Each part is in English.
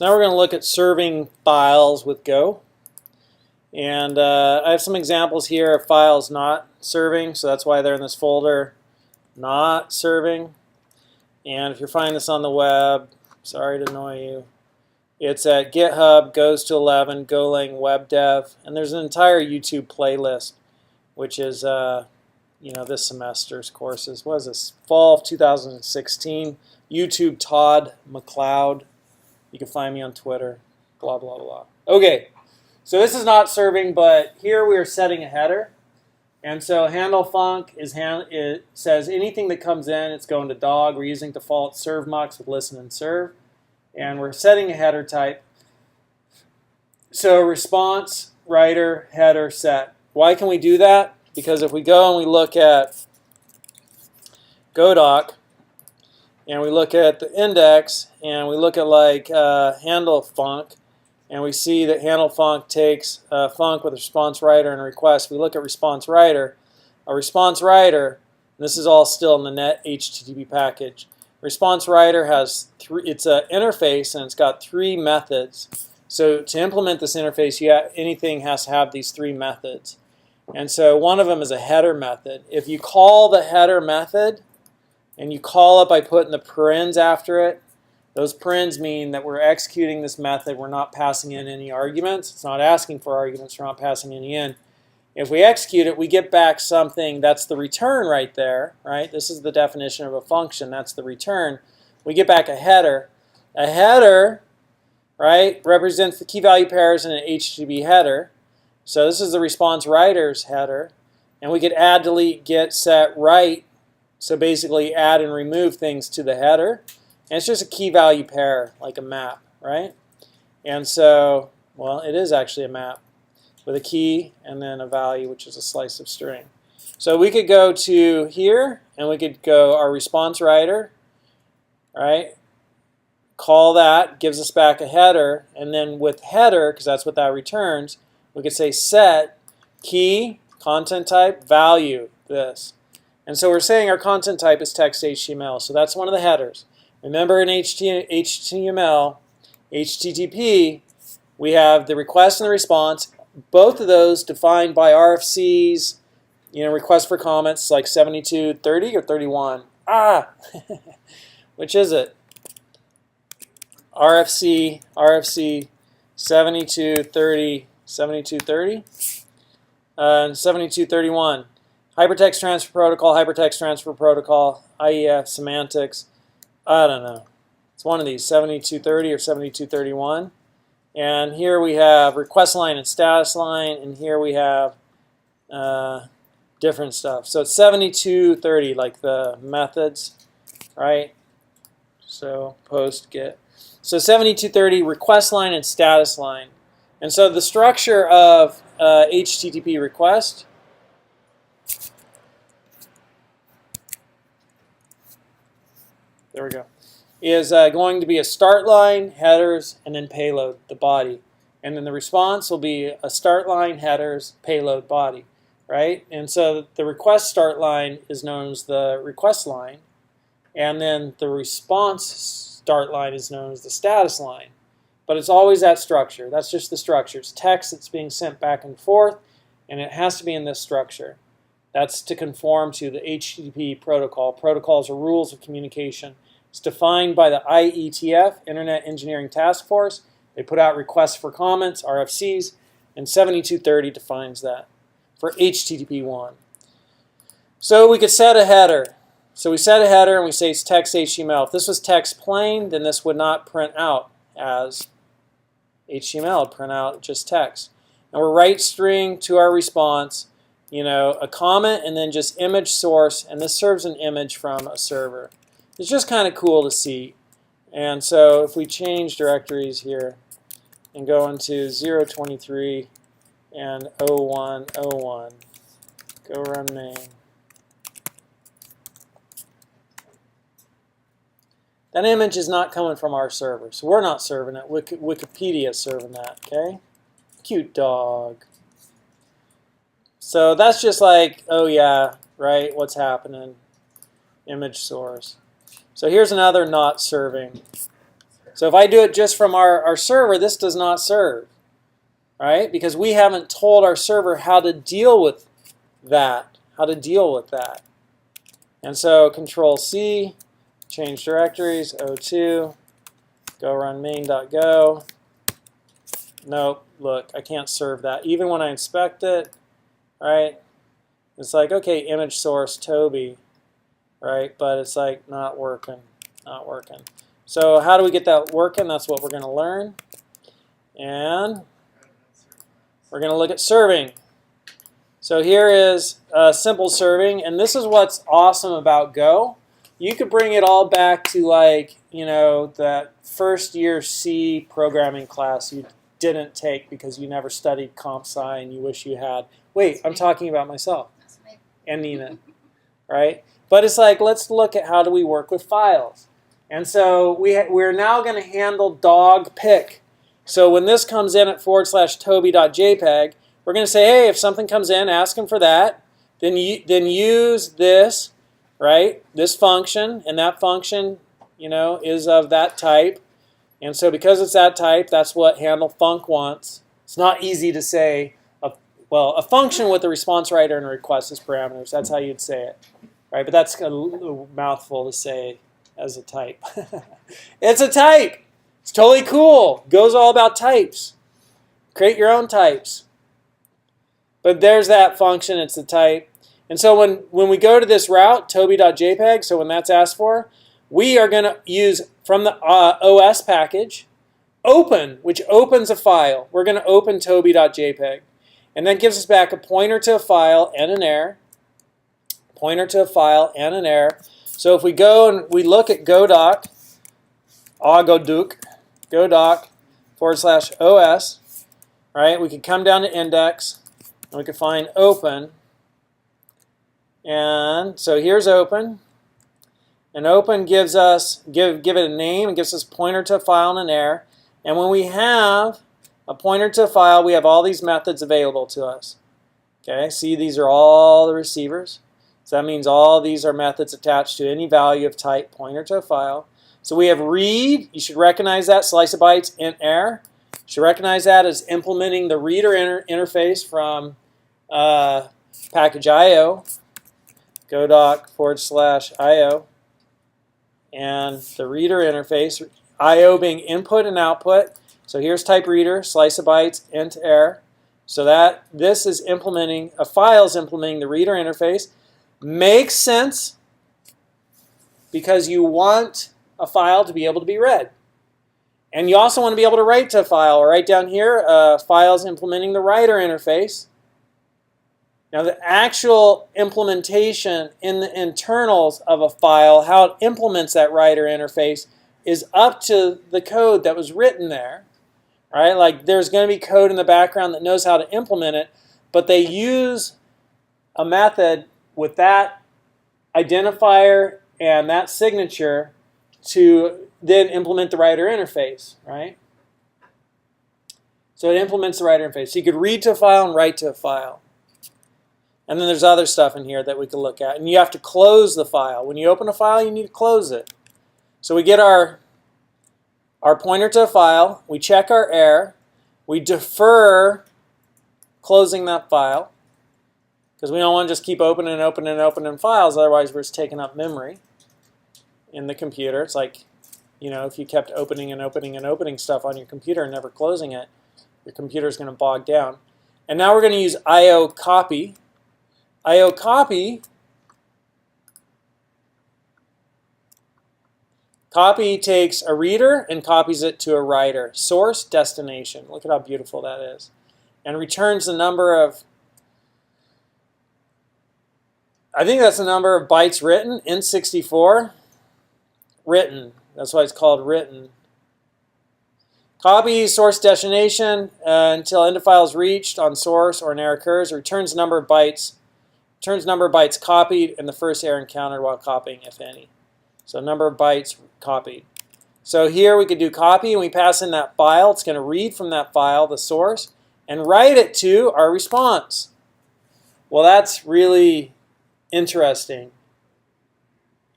Now we're going to look at serving files with Go. And I have some examples here of files not serving, so that's why they're in this folder, not serving. And if you're finding this on the web, sorry to annoy you, it's at GitHub, goes to 11, GOLANG web dev, and there's an entire YouTube playlist, which is this semester's courses. What is this? Fall of 2016. YouTube Todd McLeod. You can find me on Twitter. Blah blah blah. Okay, so this is not serving, but here we are setting a header, and so handle func it says anything that comes in, it's going to dog. We're using default serve mux with listen and serve. And we're setting a header type. So response, writer, header, set. Why can we do that? Because if we go and we look at GoDoc, and we look at the index, and we look at like handle func, and we see that handle func takes func with response writer and request. We look at response writer. A response writer, and this is all still in the net HTTP package. Response writer has it's an interface, and it's got 3 methods. So to implement this interface, anything has to have these 3 methods. And so one of them is a header method. If you call the header method, and you call it by putting the parens after it, those parens mean that we're executing this method. We're not passing in any arguments. It's not asking for arguments. We're not passing any in. If we execute it, we get back something. That's the return right there, right? This is the definition of a function. That's the return. We get back a header. A header, right, represents the key value pairs in an HTTP header. So this is the response writer's header. And we could add, delete, get, set, write. So basically add and remove things to the header. And it's just a key value pair, like a map, right? And so, well, it is actually a map with a key and then a value, which is a slice of string. So we could go to here, and we could go our response writer, right? Call that, gives us back a header, and then with header, because that's what that returns, we could say set key, content type, value, this. And so we're saying our content type is text HTML, so that's one of the headers. Remember in HTML, HTTP, we have the request and the response. Both of those defined by RFCs, request for comments like 7230 or 31. Which is it? RFC 7230, 7230, and 7231. Hypertext Transfer Protocol, IEF, semantics. I don't know. It's one of these, 7230 or 7231. And here we have request line and status line, and here we have different stuff. So it's 7230, like the methods, right? So post, get. So 7230, request line and status line. And so the structure of HTTP request, there we go, is going to be a start line, headers, and then payload, the body. And then the response will be a start line, headers, payload, body, right? And so the request start line is known as the request line, and then the response start line is known as the status line. But it's always that structure. That's just the structure. It's text that's being sent back and forth, and it has to be in this structure. That's to conform to the HTTP protocol. Protocols are rules of communication. It's defined by the IETF, Internet Engineering Task Force. They put out requests for comments, RFCs, and 7230 defines that for HTTP 1. So we could set a header. So we set a header and we say it's text HTML. If this was text plain, then this would not print out as HTML. It would print out just text. And we're write string to our response, a comment and then just image source, and this serves an image from a server. It's just kind of cool to see. And so if we change directories here and go into 023 and 0101, go run main. That image is not coming from our server, so we're not serving it. Wikipedia is serving that, okay? Cute dog. So that's just like, oh yeah, right, what's happening? Image source. So here's another not serving. So if I do it just from our server, this does not serve, right? Because we haven't told our server how to deal with that, And so Control C, change directories, O2, go run main.go. Nope, look, I can't serve that. Even when I inspect it, right? It's like, okay, image source, Toby, right? But it's like not working. So how do we get that working? That's what we're going to learn. And we're going to look at serving. So here is simple serving, and this is what's awesome about Go. You could bring it all back to, like, you know, that first year C programming class you didn't take because you never studied comp sci and you wish you had. Wait, I'm talking about myself and Nina, right? But it's like, let's look at how do we work with files. And so we're now going to handle dog pick. So when this comes in at /toby.jpg, we're going to say, hey, if something comes in, ask him for that. Then use this, right? This function, and that function, you know, is of that type. And so because it's that type, that's what handle func wants. It's not easy to say, well, a function with a response writer and a request as parameters. That's how you'd say it, right? But that's a mouthful to say as a type. It's a type. It's totally cool. Go's all about types. Create your own types. But there's that function. It's the type. And so when we go to this route, toby.jpg, so when that's asked for, we are going to use from the OS package, open, which opens a file. We're going to open toby.jpg. And that gives us back a pointer to a file and an error. Pointer to a file and an error. So if we go and we look at godoc, godoc/OS, right? We could come down to index and we could find open. And so here's open. And open gives us, give it a name and gives us pointer to a file and an error. And when we have a pointer to a file, we have all these methods available to us. Okay, see, these are all the receivers. So that means all these are methods attached to any value of type pointer to a file. So we have read. You should recognize that, slice of bytes, int error. You should recognize that as implementing the reader interface from package IO, godoc/IO, and the reader interface, IO being input and output. So here's type reader, slice of bytes, int error. So that this is implementing, a file is implementing the reader interface. Makes sense because you want a file to be able to be read. And you also want to be able to write to a file. Right down here, files implementing the writer interface. Now the actual implementation in the internals of a file, how it implements that writer interface, is up to the code that was written there. Right? Like there's going to be code in the background that knows how to implement it, but they use a method with that identifier and that signature to then implement the writer interface, right? So it implements the writer interface. So you could read to a file and write to a file. And then there's other stuff in here that we could look at. And you have to close the file. When you open a file, you need to close it. So we get our pointer to a file, we check our error, we defer closing that file, because we don't want to just keep opening files, otherwise we're just taking up memory in the computer. It's like, you know, if you kept opening stuff on your computer and never closing it, your computer's going to bog down. And now we're going to use IO copy. IO copy takes a reader and copies it to a writer. Source, destination. Look at how beautiful that is. And returns the number of, I think that's the number of bytes written, int 64. Written. That's why it's called written. Copy, source, destination, until end of file is reached on source or an error occurs. Returns the number of bytes. Returns number of bytes copied and the first error encountered while copying, if any. So number of bytes copied. So here we could do copy and we pass in that file. It's going to read from that file, the source, and write it to our response. Well, that's really interesting.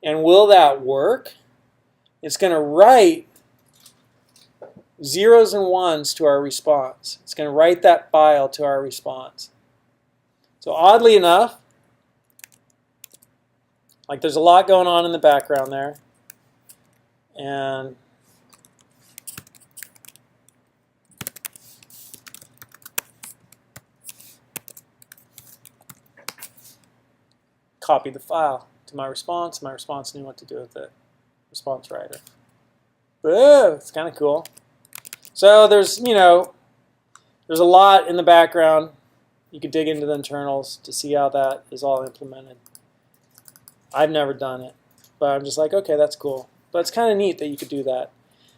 And will that work? It's going to write zeros and ones to our response. It's going to write that file to our response. So oddly enough, like there's a lot going on in the background there. And copy the file to my response. My response knew what to do with it. Response writer. Whoa, it's kind of cool. So there's, there's a lot in the background. You could dig into the internals to see how that is all implemented. I've never done it, but I'm just like, okay, that's cool. But it's kind of neat that you could do that.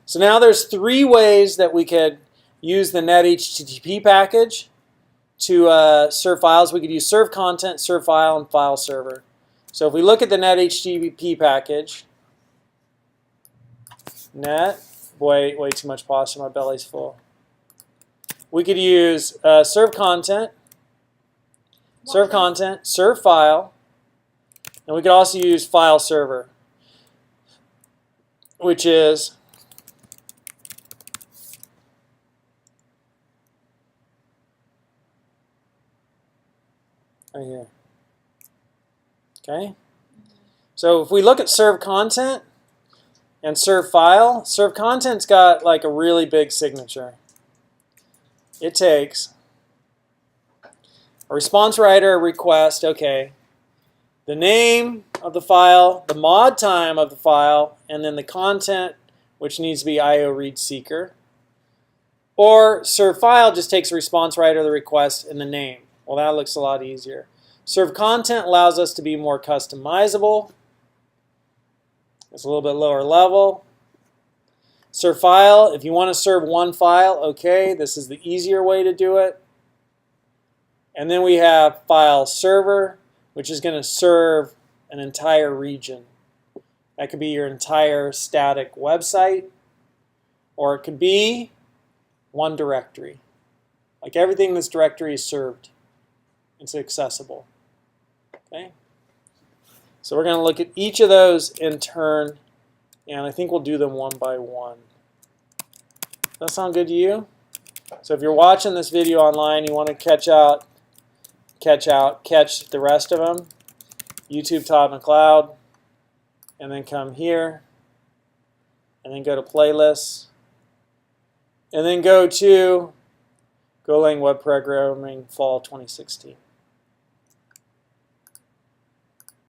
So now there's 3 ways that we could use the net HTTP package to serve files. We could use serve content, serve file, and file server. So if we look at the net HTTP package, net, boy, way too much pasta, my belly's full. We could use serve content, serve file, and we could also use file server, which is right here. Okay? So if we look at serve content and serve file, serve content's got like a really big signature. It takes a response writer, a request, okay, the name of the file, the mod time of the file, and then the content, which needs to be IO read seeker. Or serve file just takes a response writer, the request, and the name. Well, that looks a lot easier. Serve content allows us to be more customizable. It's a little bit lower level. Serve file, if you want to serve one file, okay, this is the easier way to do it. And then we have file server, which is going to serve an entire region. That could be your entire static website, or it could be one directory. Like everything in this directory is served. It's accessible. Okay? So we're going to look at each of those in turn, and I think we'll do them one by one. Does that sound good to you? So if you're watching this video online, you want to catch the rest of them, YouTube Todd McLeod, and then come here, and then go to playlists, and then go to GOLANG Web Programming Fall 2016.